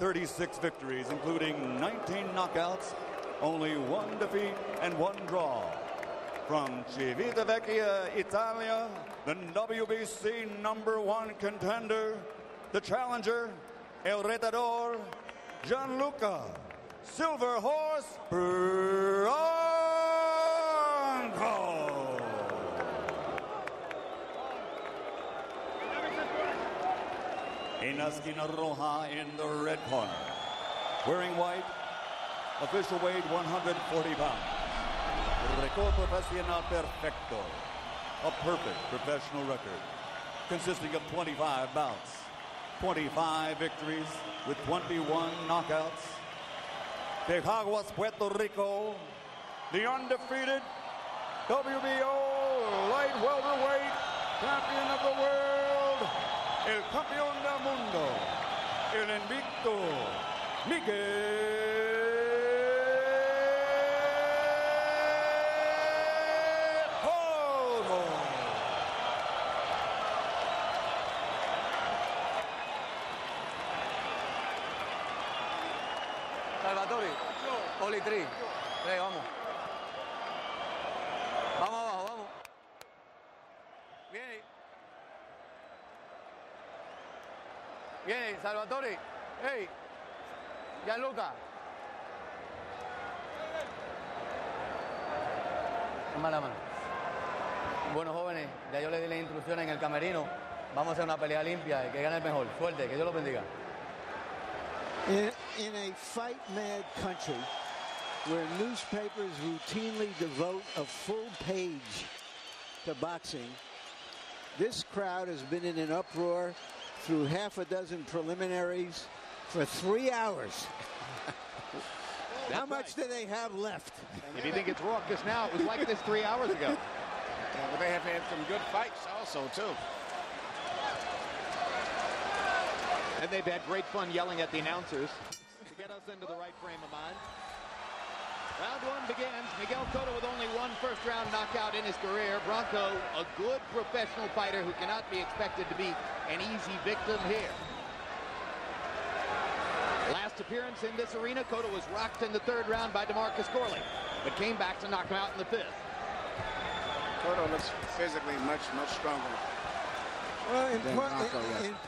36 victories, including 19 knockouts, only 1 defeat and 1 draw. From Civitavecchia, Italia, the WBC #1 contender, the challenger, El Retador, Gianluca Silver Horse Branco. En la esquina roja in the red corner, wearing white, official weight 140 pounds. Récord profesional perfecto, a perfect professional record consisting of 25 bouts, 25 victories with 21 knockouts. De Caguas, Puerto Rico, the undefeated WBO light welterweight champion of the world, el campeón del mundo, el invicto, Miguel Cotto. Salvatore, Oli 3. Vamos. Vamos abajo, vamos. Viene. Viene, Salvatore. Hey. Gianluca. Mala mano. Bueno, jóvenes, ya yo le di las instrucciones en el camerino. Vamos a hacer una pelea limpia y que gane el mejor. Suerte, que Dios lo bendiga. In a fight-mad country where newspapers routinely devote a full page to boxing, this crowd has been in an uproar through half a dozen preliminaries for 3 hours. How much do they have left? If you think it's raucous now, it was like this 3 hours ago. Yeah, but they have had some good fights also, too. And they've had great fun yelling at the announcers to get us into the right frame of mind. Round 1 begins. Miguel Cotto with only 1 first-round knockout in his career. Branco, a good professional fighter who cannot be expected to be an easy victim here. Last appearance in this arena, Cotto was rocked in the 3rd round by DeMarcus Corley, but came back to knock him out in the 5th. Cotto looks physically much stronger. Well, in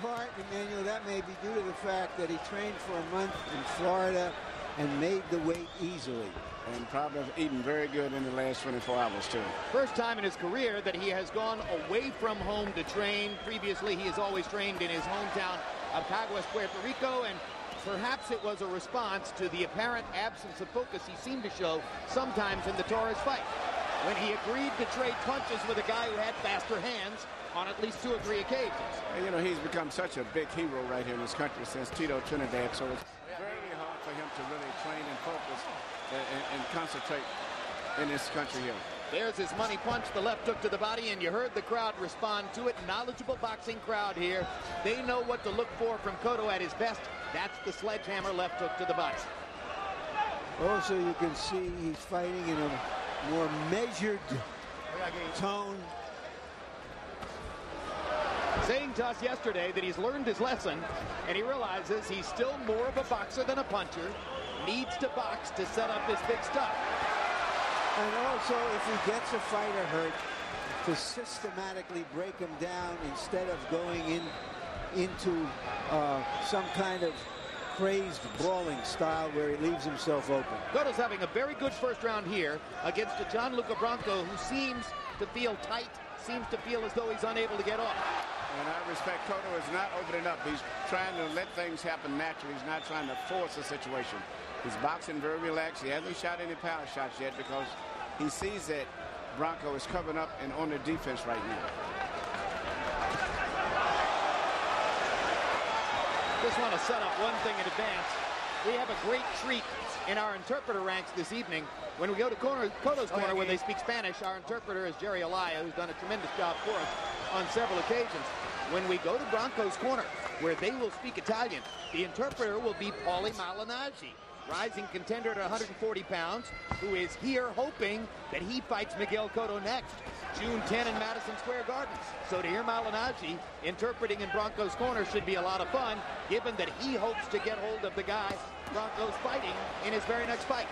part, Emmanuel, that may be due to the fact that he trained for a month in Florida and made the weight easily. And probably eaten very good in the last 24 hours, too. First time in his career that he has gone away from home to train. Previously, he has always trained in his hometown of Caguas, Puerto Rico, and perhaps it was a response to the apparent absence of focus he seemed to show sometimes in the Torres fight, when he agreed to trade punches with a guy who had faster hands on at least 2 or 3 occasions. And, you know, he's become such a big hero right here in this country since Tito Trinidad, so it's very hard for him to really train and focus and concentrate in this country here. There's his money punch, the left hook to the body, and you heard the crowd respond to it. Knowledgeable boxing crowd here. They know what to look for from Cotto at his best. That's the sledgehammer left hook to the body. Also, you can see he's fighting in a more measured tone. Saying to us yesterday that he's learned his lesson, and he realizes he's still more of a boxer than a puncher, needs to box to set up his big stuff. And also, if he gets a fighter hurt, to systematically break him down instead of going into some kind of crazed brawling style where he leaves himself open. Cotto's having a very good first round here against a Gianluca Branco who seems to feel tight, seems to feel as though he's unable to get off. And I respect Cotto is not opening up. He's trying to let things happen naturally. He's not trying to force a situation. He's boxing very relaxed. He hasn't shot any power shots yet because he sees that Branco is covering up and on the defense right now. Just want to set up one thing in advance. We have a great treat in our interpreter ranks this evening. When we go to Cotto's corner where they speak Spanish, our interpreter is Jerry Alaya, who's done a tremendous job for us on several occasions. When we go to Branco's corner, where they will speak Italian, the interpreter will be Paulie Malignaggi. rising contender at 140 pounds, who is here hoping that he fights Miguel Cotto next, June 10 in Madison Square Garden. So to hear Malignaggi interpreting in Branco's corner should be a lot of fun, given that he hopes to get hold of the guy Branco's fighting in his very next fight.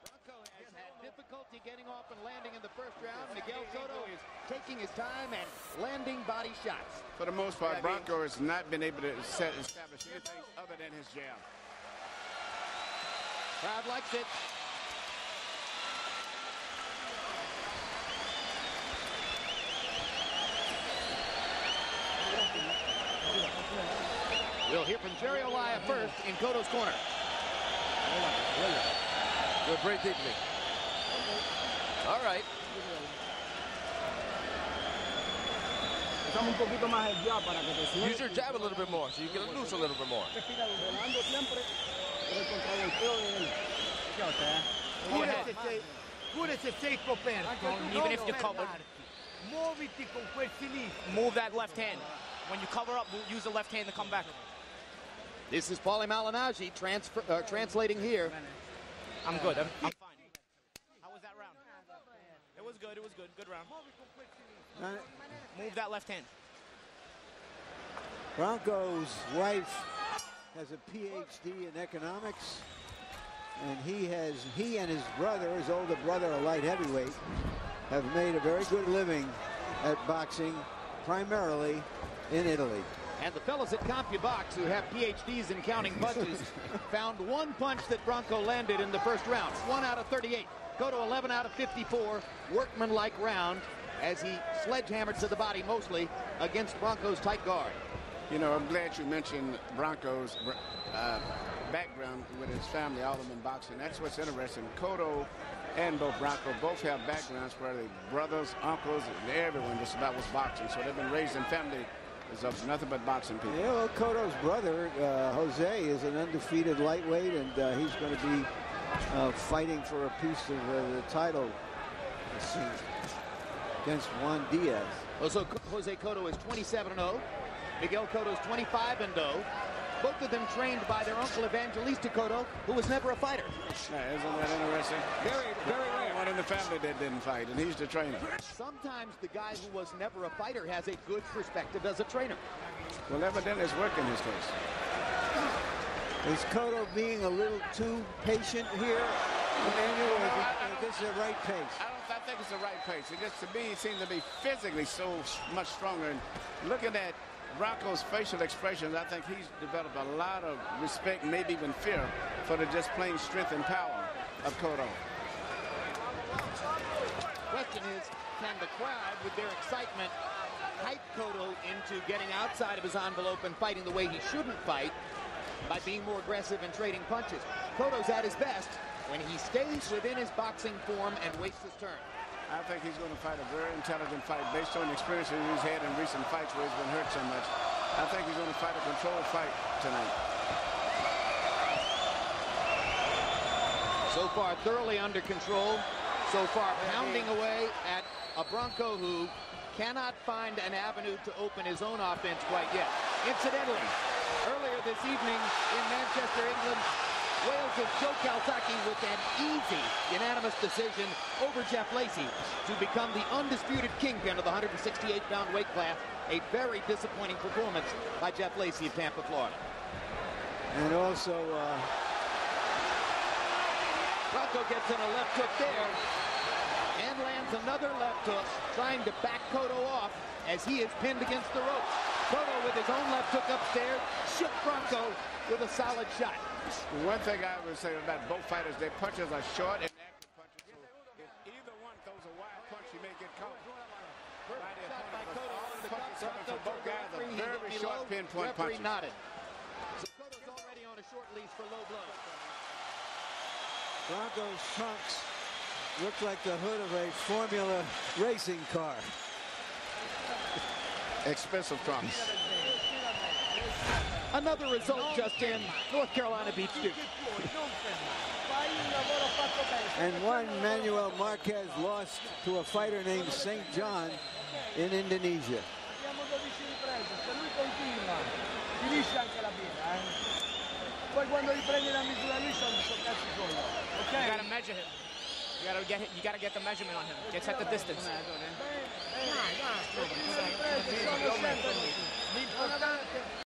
Branco has had difficulty getting off and landing in the first round. Miguel Cotto is taking his time and landing body shots. For the most part, Branco has not been able to establish anything other than his jab. Crowd likes it. We'll hear from Jerry Olaya first in Cotto's corner. Good, break deeply. All right. Use your jab a little bit more so you get loose a little bit more. Go ahead. Even if you cover, move that left hand. When you cover up, use the left hand to come back. This is Paulie Malignaggi translating here. I'm good. I'm fine. How was that round? It was good. It was good. Good round. Move that left hand. Branco's wife has a PhD in economics, and he and his brother, his older brother, a light heavyweight, have made a very good living at boxing, primarily in Italy. And the fellas at CompuBox, who have PhDs in counting punches, found one punch that Branco landed in the first round. 1 out of 38. Cotto 11 out of 54. Workmanlike round as he sledgehammered to the body mostly against Branco's tight guard. You know, I'm glad you mentioned Branco's background with his family, all of them in boxing. That's what's interesting. Cotto and Branco both have backgrounds where the brothers, uncles, and everyone just about was boxing. So they've been raised in family of nothing but boxing people. Yeah, well, Cotto's brother, Jose, is an undefeated lightweight, and he's going to be fighting for a piece of the title against Juan Diaz. So Jose Cotto is 27-0. Miguel Cotto is 25-0. Both of them trained by their uncle Evangelista Cotto, who was never a fighter. Yeah, isn't that interesting? Very, very rare. One in the family that didn't fight, and he's the trainer. Sometimes the guy who was never a fighter has a good perspective as a trainer. Well, evidently it's worked in his case. Is Cotto being a little too patient here, Emmanuel, or is this the right pace? I think it's the right pace. It just, to me, he seems to be physically so much stronger. And looking at Branco's facial expressions, I think he's developed a lot of respect, maybe even fear, for the just plain strength and power of Cotto. Question is, can the crowd, with their excitement, hype Cotto into getting outside of his envelope and fighting the way he shouldn't fight by being more aggressive and trading punches? Cotto's at his best when he stays within his boxing form and waits his turn. I think he's going to fight a very intelligent fight based on the experiences he's had in recent fights where he's been hurt so much. I think he's going to fight a controlled fight tonight. So far, thoroughly under control. So far, pounding away at a Branco who cannot find an avenue to open his own offense quite yet. Incidentally, earlier this evening in Manchester, England, Wales' Joe Calzaghe with an easy unanimous decision over Jeff Lacey to become the undisputed kingpin of the 168-pound weight class. A very disappointing performance by Jeff Lacey of Tampa, Florida. And also, Branco gets in a left hook there and lands another left hook, trying to back Cotto off as he is pinned against the ropes. Cotto with his own left hook upstairs shook Branco with a solid shot. One thing I would say about both fighters, their punches are short and active punches. So if either one throws a wide punch, he may get caught. Both guys are very short pinpoint punches. Nodded. So Cotto's already on a short leash for low blows. Branco's trunks look like the hood of a Formula racing car. Expensive trunks. Another result just in. North Carolina beats Duke. And one Manuel Marquez lost to a fighter named St. John in Indonesia. poi quando riprendi la misura lì sono cazzi solo. Ok? You gotta measure him. You gotta get the measurement on him. Get set the distance. L'importante